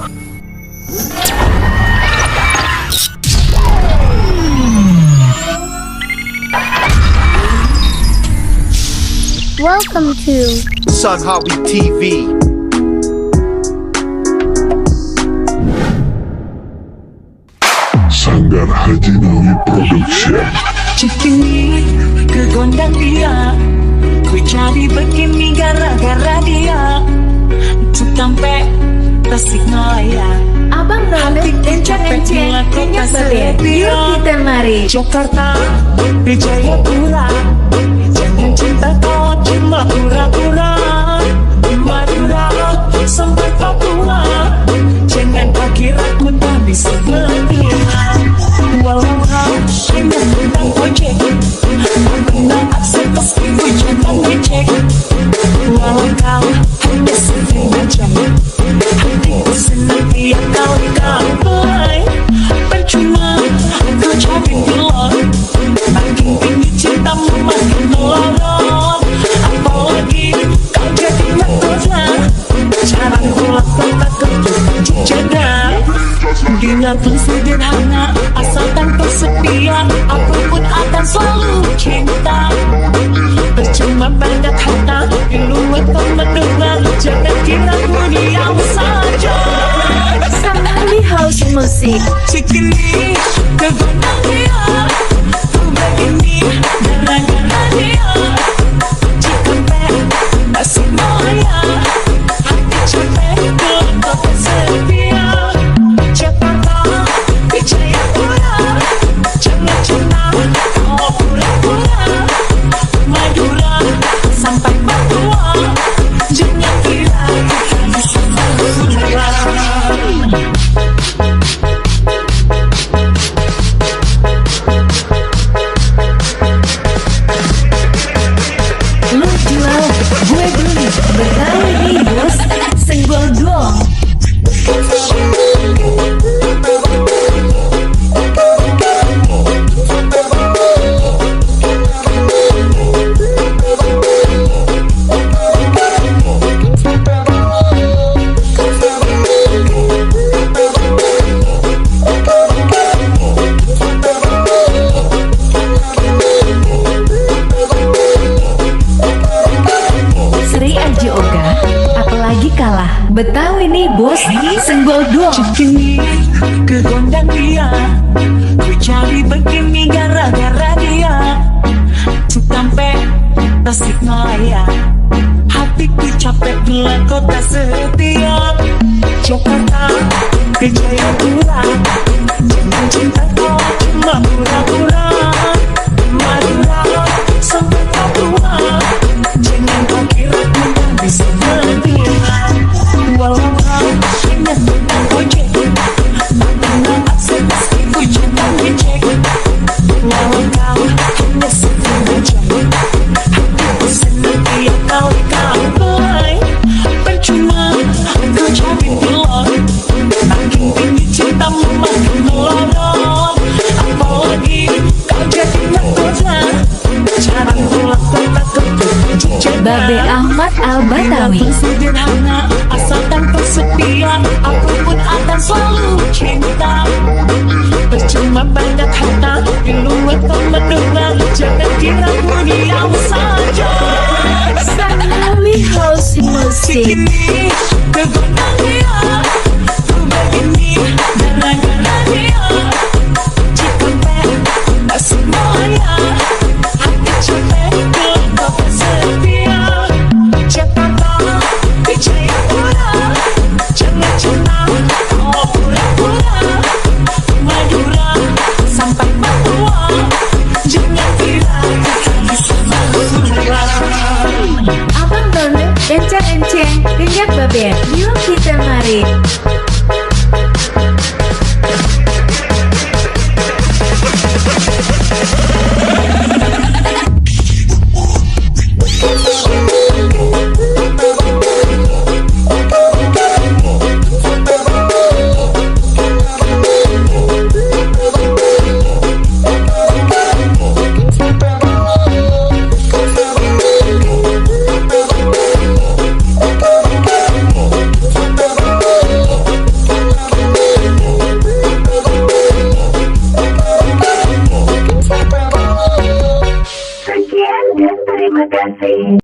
Welcome to Sun Hobby TV. Sanggar Haji Nawi Production. Cikini kegondang dia, ku jadi begini gara-gara dia. Untuk sampai Tasikmalaya, Abang None enceng-enceng minyak bebek. Yuk kita mari. Jakarta, di Jayapura. Jangan cinta kau cuma pura-pura. Madura sampai Papua. Jangan kau kira ku tak bisa berpihak. Walau kau hanya tentang ojek, tentang akses meski ku jangan ngecek. Walau kau hanya setengah jam, hatiku senang tiap kali kau mulai. Percuma kau cari gelap, makin tinggi cintamu makin melorot. Apalagi kau jadi mahkota, jarang ku lakukan untuk jaga. Dia pun sederhana, asalkan kau setia, aku pun akan selalu cinta. Percuma banyak harta, di luar kau mendengar, jangan kira ku diam saja. Sun Hobby House Musik. Cikini kegondang dia, ku begini gara-gara dia. Cikampek, Tasikmalaya, hati capek kau tersedia. Jakarta, di Jayapura, jangan cinta kau pura-pura. Madura sampai Papua, jangan kira kita bisa berpura. Lu jual, gue beli. Betawi nih bos, senggol dong. Seri aja Oga, apalagi kalah. Betawi nih bos, senggol dong. Cikini kegondang dia, ku jadi begini gara-gara dia. Untuk sampai Tasikmalaya, hatiku capek bila kau tak setia. Jakarta, ke Jayapura, jangan cinta kau cuma pura-pura. Madura sampai Papua, jangan kau kira ku tak bisa berpihak. Walau kau hanya tentang ojek, tentang akses meski ku jangan ngecek. Walau kau hanya setengah jam, hatiku senang tiap kali kau mulai. Percuma kau cari gelap, makin tinggi cintamu makin melorot. Apalagi kau jadi mahkota, jarang ku lakukan untuk jaga. Babe Ahmad Al-Batawi. Sederhana, asalkan kau setia, aku pun akan selalu cinta. Percuma banyak harta, di luar kau mendengar, jangan kira ku diam saja. Sun Hobby House Musik. Cikini kegondang dia, ku begini gara-gara dia. Cikampek, Tasikmalaya, hati capek kau tersedia. Jakarta, di Jayapura, jangan cinta kau pura-pura. Madura sampai Papua, jangan kira kita bisa berpura. Abang None enceng-enceng minyak bebek. Yuk kita mari. Terima kasih.